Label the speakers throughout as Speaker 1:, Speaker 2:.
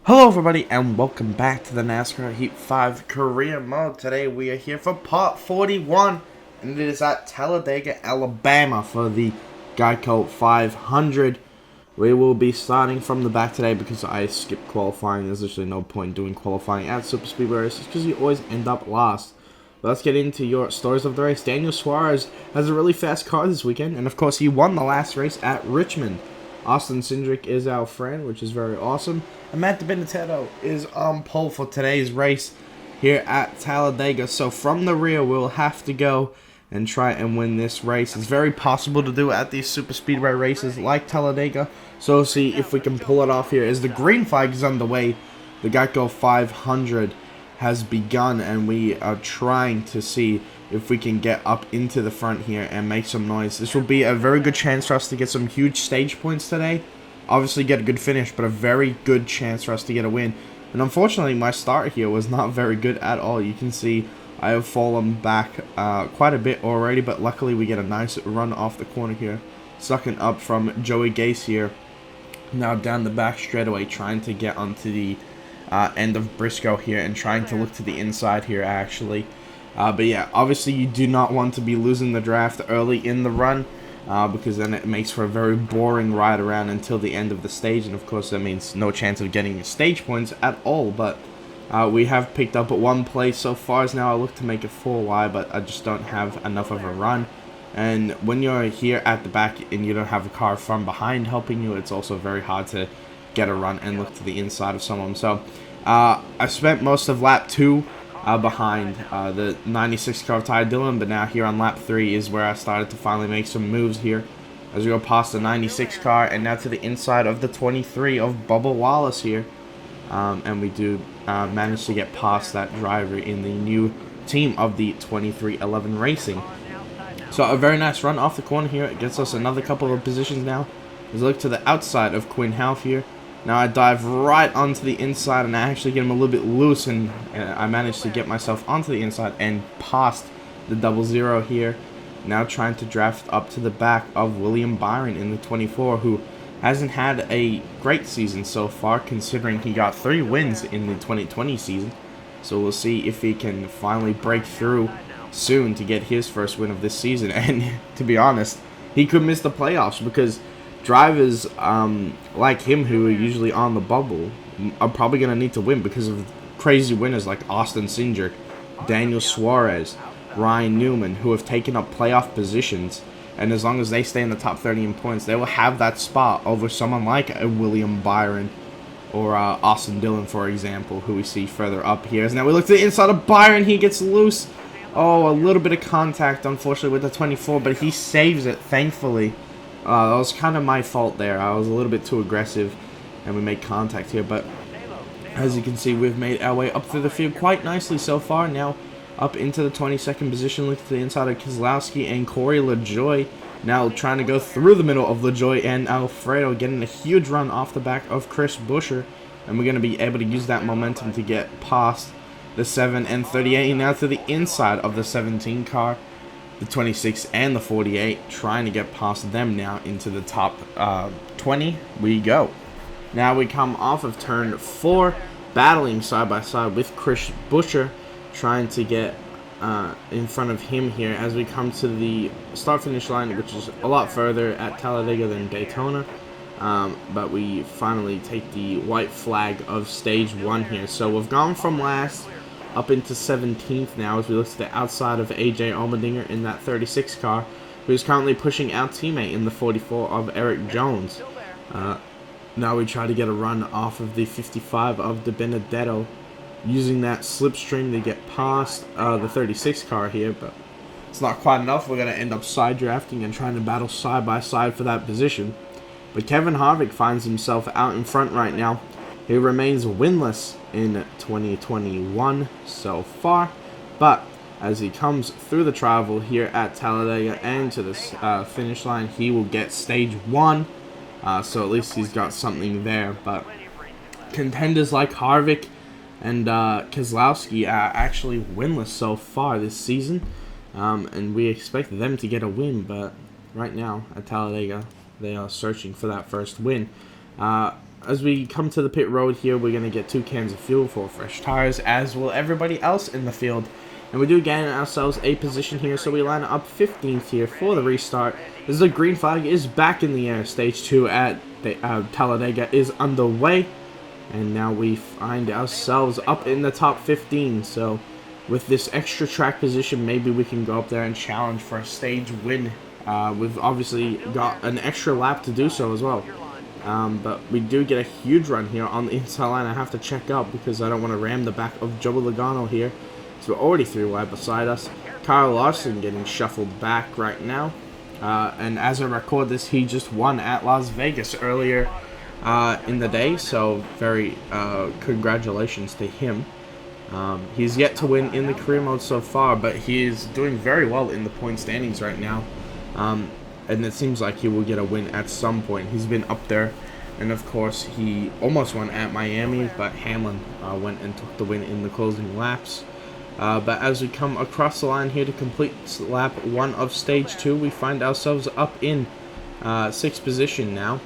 Speaker 1: Hello everybody and welcome back to the Nascar Heat 5 career mode. Today we are here for part 41 and it is at Talladega, Alabama for the Geico 500. We will be starting from the back today because I skipped qualifying. There's literally no point doing qualifying at Super Speedway races because you always end up last. But let's get into your stories of the race. Daniel Suarez has a really fast car this weekend and of course he won the last race at Richmond. Austin Cindric is our friend, which is very awesome. And Matt DiBenedetto is on pole for today's race here at Talladega. So from the rear, we'll have to go and try and win this race. It's very possible to do at these super speedway races like Talladega. So we'll see if we can pull it off here. As the green flag is underway, the Geico 500 has begun, and we are trying to see if we can get up into the front here and make some noise. This will be a very good chance for us to get some huge stage points today. Obviously get a good finish, but a very good chance for us to get a win. And unfortunately, my start here was not very good at all. You can see I have fallen back quite a bit already, but luckily we get a nice run off the corner here. Sucking up from Joey Gase here. Now down the back straightaway, trying to get onto the end of Briscoe here and trying to look to the inside here actually. But yeah, obviously you do not want to be losing the draft early in the run because then it makes for a very boring ride around until the end of the stage, and of course that means no chance of getting stage points at all. But we have picked up at one place so far. As now I look to make it 4 but I just don't have enough of a run. And when you're here at the back and you don't have a car from behind helping you, it's also very hard to get a run and look to the inside of someone. So I spent most of lap 2 behind the 96 car of Ty Dillon, but now here on lap 3 is where I started to finally make some moves here as we go past the 96 car and now to the inside of the 23 of Bubba Wallace here. And we do manage to get past that driver in the new team of the 2311 Racing. So a very nice run off the corner here. It gets us another couple of positions now. As I look to the outside of Quinn Half here. Now I dive right onto the inside and I actually get him a little bit loose, and I managed to get myself onto the inside and past the 00 here. Now trying to draft up to the back of William Byron in the 24, who hasn't had a great season so far considering he got 3 wins in the 2020 season. So we'll see if he can finally break through soon to get his first win of this season. And to be honest, he could miss the playoffs because drivers like him who are usually on the bubble are probably going to need to win because of crazy winners like Austin Cindric, Daniel Suarez, Ryan Newman, who have taken up playoff positions. And as long as they stay in the top 30 in points, they will have that spot over someone like a William Byron or Austin Dillon, for example, who we see further up here. As now we look to the inside of Byron. He gets loose. Oh, a little bit of contact, unfortunately, with the 24, but he saves it, thankfully. That was kind of my fault there. I was a little bit too aggressive, and we made contact here. But as you can see, we've made our way up through the field quite nicely so far. Now up into the 22nd position, look to the inside of Keselowski and Corey LaJoie. Now trying to go through the middle of LaJoie and Alfredo, getting a huge run off the back of Chris Buescher. And we're going to be able to use that momentum to get past the 7 and 38. Now to the inside of the 17 car, the 26 and the 48, trying to get past them now into the top 20 we go. Now we come off of turn 4, battling side by side with Chris Buescher, trying to get in front of him here as we come to the start finish line, which is a lot further at Talladega than Daytona. But we finally take the white flag of stage 1 here. So we've gone from last up into 17th now as we look to the outside of AJ Allmendinger in that 36 car, who's currently pushing our teammate in the 44 of Eric Jones. Now we try to get a run off of the 55 of DiBenedetto, using that slipstream to get past the 36 car here, but it's not quite enough. We're going to end up side drafting and trying to battle side by side for that position. But Kevin Harvick finds himself out in front right now. He remains winless in 2021 so far, but as he comes through the travel here at Talladega and to this finish line, he will get stage 1, so at least he's got something there. But contenders like Harvick and Keselowski are actually winless so far this season, and we expect them to get a win, but right now at Talladega they are searching for that first win. as we come to the pit road here, we're going to get 2 cans of fuel, 4 fresh tires, as will everybody else in the field. And we do gain ourselves a position here, so we line up 15th here for the restart. As the green flag is back in the air, stage 2 at the, Talladega is underway. And now we find ourselves up in the top 15, so with this extra track position, maybe we can go up there and challenge for a stage win. We've obviously got an extra lap to do so as well. But we do get a huge run here on the inside line. I have to check up because I don't want to ram the back of Joey Logano here. So we're already 3 wide beside us. Kyle Larson getting shuffled back right now. And as I record this, he just won at Las Vegas earlier in the day. So very congratulations to him. He's yet to win in the career mode so far, but he is doing very well in the point standings right now. And it seems like he will get a win at some point. He's been up there, and of course he almost won at Miami, but Hamlin went and took the win in the closing laps. But as we come across the line here to complete lap 1 of stage 2, we find ourselves up in 6th position now,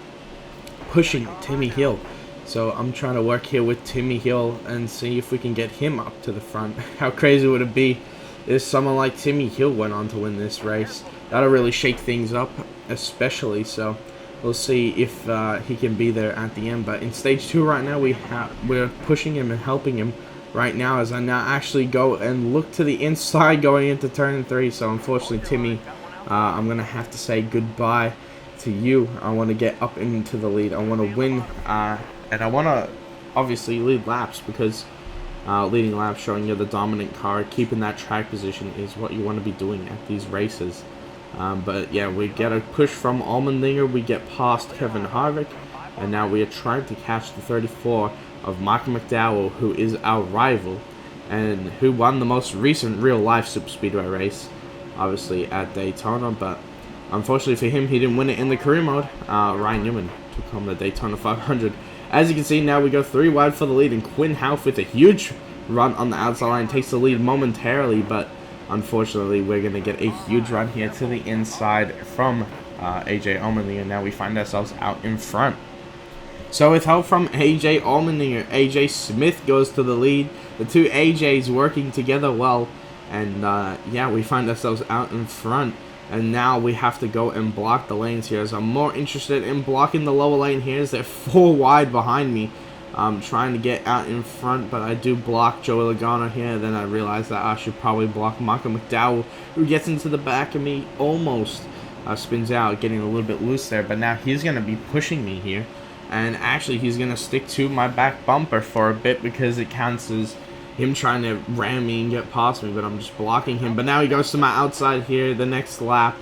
Speaker 1: pushing Timmy Hill. So I'm trying to work here with Timmy Hill and see if we can get him up to the front. How crazy would it be if someone like Timmy Hill went on to win this race? That'll really shake things up, especially. So we'll see if he can be there at the end. But in stage 2 right now, we're pushing him and helping him right now, as I now actually go and look to the inside going into turn 3. So unfortunately, Timmy, I'm gonna have to say goodbye to you. I want to get up into the lead. I want to win. And I want to obviously lead laps, because leading laps, showing you're the dominant car, keeping that track position is what you want to be doing at these races. But yeah, we get a push from Allmendinger, we get past Kevin Harvick, and now we are trying to catch the 34 of Michael McDowell, who is our rival, and who won the most recent real-life superspeedway race, obviously at Daytona, but unfortunately for him, he didn't win it in the career mode. Ryan Newman took home the Daytona 500. As you can see, now we go 3 wide for the lead, and Quinn Houff with a huge run on the outside line takes the lead momentarily, but unfortunately we're going to get a huge run here to the inside from AJ Allmendinger, and now we find ourselves out in front. So with help from AJ Allmendinger, AJ Smith goes to the lead. The 2 AJs working together well, and yeah, we find ourselves out in front. And now we have to go and block the lanes here, as I'm more interested in blocking the lower lane here, as they're 4 wide behind me. I'm trying to get out in front, but I do block Joey Logano here. Then I realize that I should probably block Michael McDowell, who gets into the back of me, almost spins out, getting a little bit loose there. But now he's going to be pushing me here, and actually he's going to stick to my back bumper for a bit, because it counts as him trying to ram me and get past me, but I'm just blocking him. But now he goes to my outside here the next lap,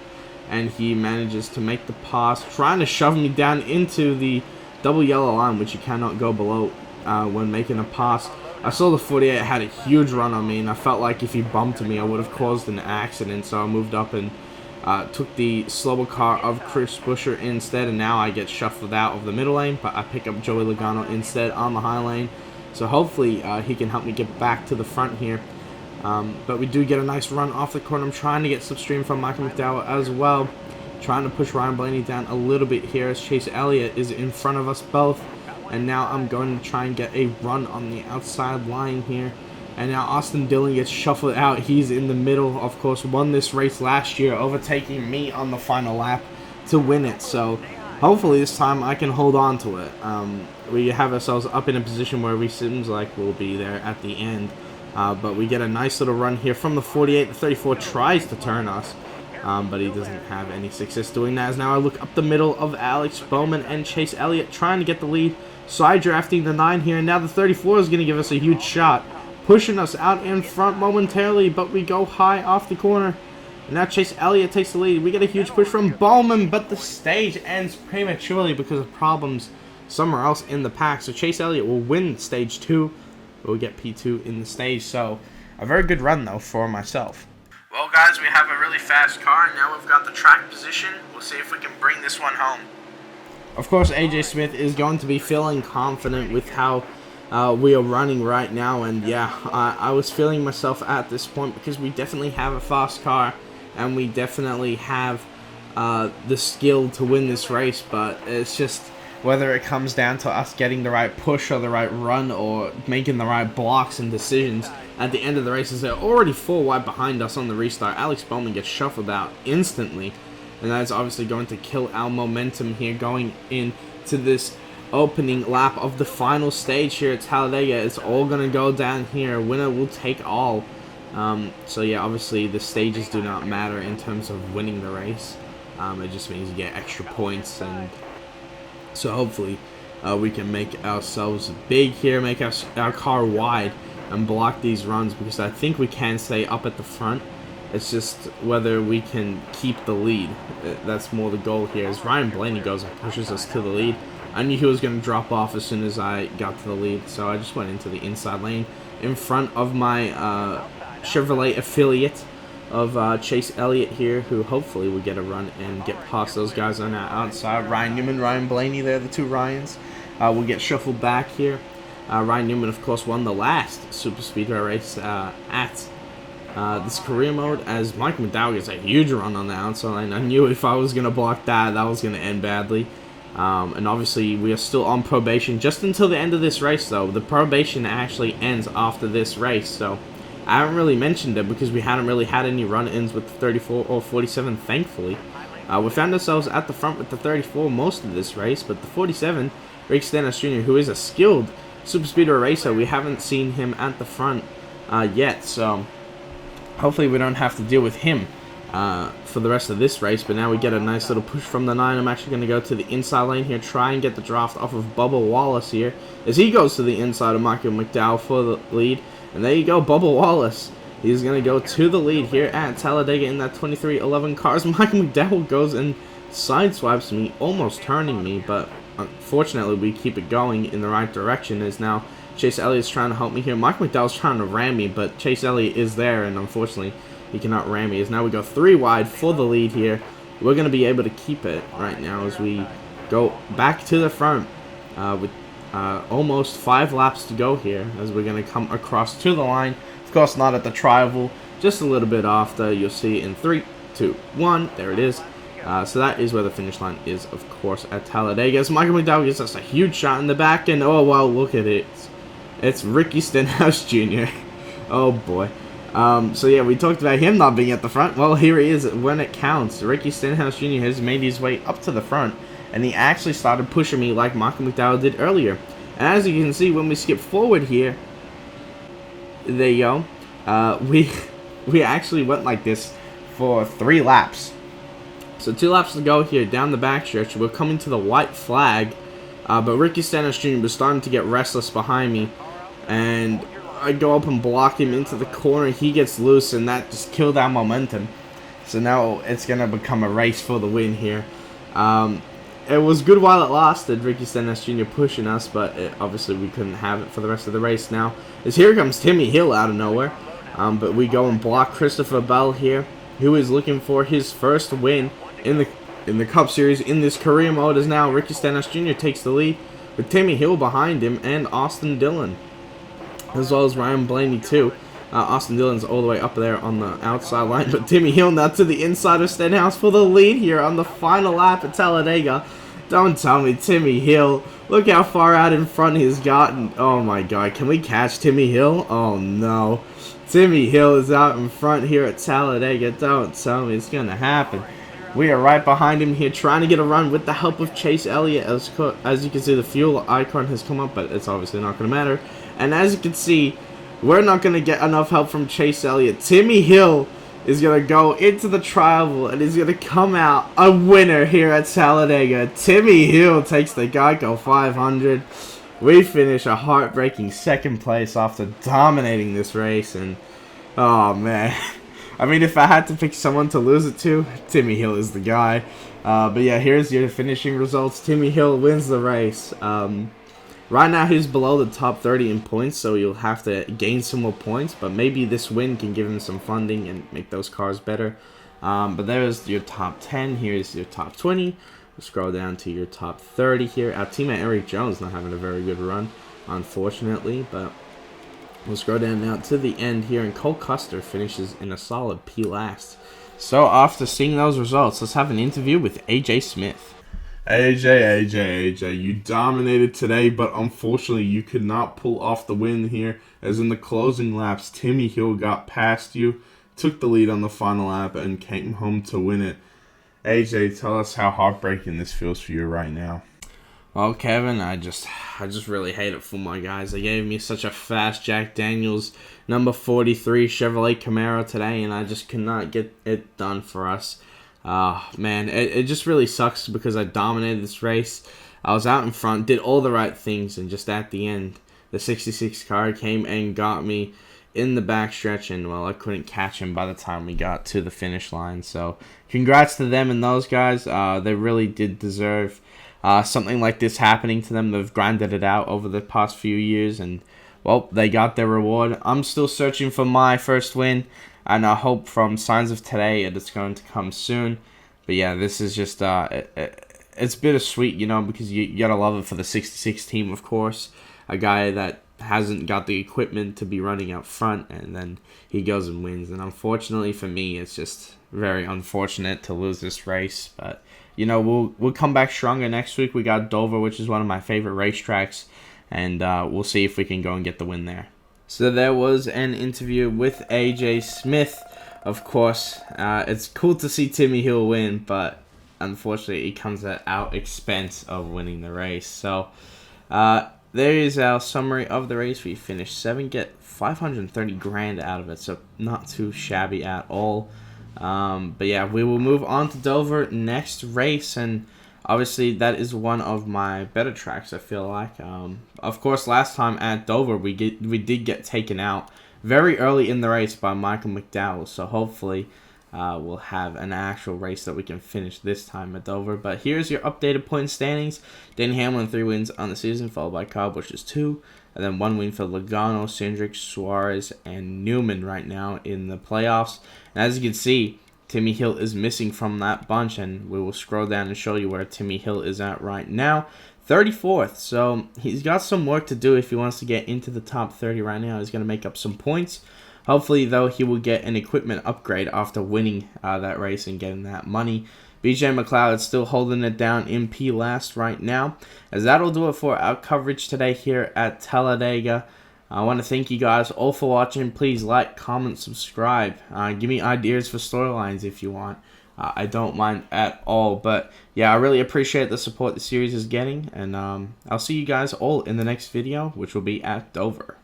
Speaker 1: and he manages to make the pass, trying to shove me down into the double yellow line, which you cannot go below when making a pass. I saw the 48 had a huge run on me, and I felt like if he bumped me, I would have caused an accident, so I moved up and took the slower car of Chris Buescher instead, and now I get shuffled out of the middle lane, but I pick up Joey Logano instead on the high lane. So hopefully he can help me get back to the front here. But we do get a nice run off the corner. I'm trying to get slipstream from Michael McDowell as well. Trying to push Ryan Blaney down a little bit here, as Chase Elliott is in front of us both. And now I'm going to try and get a run on the outside line here. And now Austin Dillon gets shuffled out. He's in the middle, of course, won this race last year, overtaking me on the final lap to win it. So hopefully this time I can hold on to it. We have ourselves up in a position where we seems like we'll be there at the end. But we get a nice little run here from the 48. The 34 tries to turn us, but he doesn't have any success doing that. As now I look up the middle of Alex Bowman and Chase Elliott trying to get the lead. Side drafting the 9 here, and now the 34 is going to give us a huge shot, pushing us out in front momentarily, but we go high off the corner. And now Chase Elliott takes the lead. We get a huge push from Bowman, but the stage ends prematurely because of problems somewhere else in the pack. So Chase Elliott will win stage 2. We'll get P2 in the stage. So a very good run, though, for myself. Well, guys, we have a really fast car. Now we've got the track position. We'll see if we can bring this one home. Of course, AJ Smith is going to be feeling confident with how we are running right now. And yeah, I was feeling myself at this point because we definitely have a fast car. And we definitely have the skill to win this race. But it's just whether it comes down to us getting the right push or the right run or making the right blocks and decisions at the end of the race, as they're already 4 wide behind us on the restart. Alex Bowman gets shuffled out instantly, and that is obviously going to kill our momentum here going into this opening lap of the final stage here at Talladega. It's all going to go down here. Winner will take all. So yeah, obviously the stages do not matter in terms of winning the race. It just means you get extra points, and so hopefully we can make ourselves big here, make our car wide, and block these runs, because I think we can stay up at the front. It's just whether we can keep the lead. That's more the goal here. As Ryan Blaney goes and pushes us to the lead, I knew he was going to drop off as soon as I got to the lead, so I just went into the inside lane in front of my Chevrolet affiliate of Chase Elliott here, who hopefully will get a run and get past those guys on our outside. Ryan Newman, Ryan Blaney, they're the two Ryans. Will get shuffled back here. Ryan Newman, of course, won the last Super Speedway race at this career mode, as Mike McDowell gets a huge run on the outside lane. I knew if I was going to block that was going to end badly. And obviously we are still on probation just until the end of this race, though. The probation actually ends after this race, so I haven't really mentioned it because we hadn't really had any run-ins with the 34 or 47, thankfully. We found ourselves at the front with the 34 most of this race, but the 47, Rick Stenhouse Jr., who is a skilled Super Speedway racer, we haven't seen him at the front yet, so hopefully we don't have to deal with him for the rest of this race. But now we get a nice little push from the 9. I'm actually going to go to the inside lane here, try and get the draft off of Bubba Wallace here, as he goes to the inside of Michael McDowell for the lead. And there you go, Bubba Wallace. He's going to go to the lead here at Talladega in that 2311 cars. Michael McDowell goes and sideswipes me, almost turning me, but unfortunately we keep it going in the right direction, as now Chase Elliott's trying to help me here. Mike McDowell's trying to ram me, but Chase Elliott is there, and unfortunately he cannot ram me, as now we go 3 wide for the lead here. We're going to be able to keep it right now as we go back to the front with almost 5 laps to go here, as we're going to come across to the line. Of course, not at the tri-oval, just a little bit after. You'll see in 3, 2, 1. There it is. So that is where the finish line is, of course, at Talladega. As Michael McDowell gives us a huge shot in the back, and oh, wow, look at it. It's Ricky Stenhouse Jr. Oh, boy. So, yeah, we talked about him not being at the front. Well, here he is when it counts. Ricky Stenhouse Jr. has made his way up to the front, and he actually started pushing me like Michael McDowell did earlier. And as you can see, when we skip forward here, there you go, we actually went like this for 3 laps. So 2 laps to go here down the backstretch. We're coming to the white flag, but Ricky Stenhouse Jr. was starting to get restless behind me, and I go up and block him into the corner. He gets loose, and that just killed our momentum. So now it's going to become a race for the win here. It was good while it lasted, Ricky Stenhouse Jr. pushing us, but obviously we couldn't have it for the rest of the race now. As here comes Timmy Hill out of nowhere, but we go and block Christopher Bell here, who is looking for his first win in the Cup Series in this career mode, as now Ricky Stenhouse Jr. takes the lead with Timmy Hill behind him and Austin Dillon, as well as Ryan Blaney too. Austin Dillon's all the way up there on the outside line, but Timmy Hill now to the inside of Stenhouse for the lead here on the final lap at Talladega. Don't tell me Timmy Hill. Look how far out in front he's gotten. Oh my god, can we catch Timmy Hill? Oh no. Timmy Hill is out in front here at Talladega. Don't tell me it's going to happen. We are right behind him here, trying to get a run with the help of Chase Elliott. As you can see, the fuel icon has come up, but it's obviously not going to matter. And as you can see, we're not going to get enough help from Chase Elliott. Timmy Hill is going to go into the tri-oval and is going to come out a winner here at Talladega. Timmy Hill takes the Geico 500. We finish a heartbreaking 2nd place after dominating this race. And, oh, man. I mean, if I had to pick someone to lose it to, Timmy Hill is the guy. But yeah, here's your finishing results. Timmy Hill wins the race. Right now, he's below the top 30 in points, so you'll have to gain some more points. But maybe this win can give him some funding and make those cars better. But there's your top 10. Here's your top 20. We'll scroll down to your top 30 here. Our teammate Eric Jones not having a very good run, unfortunately. But we'll scroll down now to the end here, and Cole Custer finishes in a solid P last. So after seeing those results, let's have an interview with AJ Smith. AJ, you dominated today, but unfortunately you could not pull off the win here, as in the closing laps, Timmy Hill got past you, took the lead on the final lap, and came home to win it. AJ, tell us how heartbreaking this feels for you right now.
Speaker 2: Well, Kevin, I just really hate it for my guys. They gave me such a fast Jack Daniels number 43 Chevrolet Camaro today, and I just could not get it done for us. Man, it just really sucks because I dominated this race. I was out in front, did all the right things, and just at the end, the 66 car came and got me in the backstretch, and well, I couldn't catch him by the time we got to the finish line. So, congrats to them and those guys. They really did deserve something like this happening to them. They've grinded it out over the past few years, and well, they got their reward. I'm still searching for my first win, and I hope from signs of today it's going to come soon. But yeah, this is just it's bittersweet, you know, because you gotta love it for the 66 team, of course. A guy that hasn't got the equipment to be running out front, and then he goes and wins. And unfortunately for me, it's just very unfortunate to lose this race. But you know, we'll come back stronger next week. We got Dover, which is one of my favorite racetracks, and we'll see if we can go and get the win there. So there was an interview with AJ Smith. Of course, it's cool to see Timmy Hill win, but unfortunately, it comes at our expense of winning the race. So there is our summary of the race. We finished 7th, get 530 grand out of it, so not too shabby at all. But yeah, we will move on to Dover next race, and obviously that is one of my better tracks, I feel like. Of course, last time at Dover, we did get taken out very early in the race by Michael McDowell, so hopefully we'll have an actual race that we can finish this time at Dover. But here's your updated point standings. Danny Hamlin, 3 wins on the season, followed by Kyle Busch's 2, and then 1 win for Logano, Cindric, Suarez, and Newman right now in the playoffs. And as you can see, Timmy Hill is missing from that bunch, and we will scroll down and show you where Timmy Hill is at right now. 34th, so he's got some work to do if he wants to get into the top 30 right now. He's going to make up some points. Hopefully, though, he will get an equipment upgrade after winning that race and getting that money. BJ McLeod is still holding it down in P last right now. As that'll do it for our coverage today here at Talladega. I want to thank you guys all for watching. Please like, comment, subscribe. Give me ideas for storylines if you want. I don't mind at all. But yeah, I really appreciate the support the series is getting. And I'll see you guys all in the next video, which will be at Dover.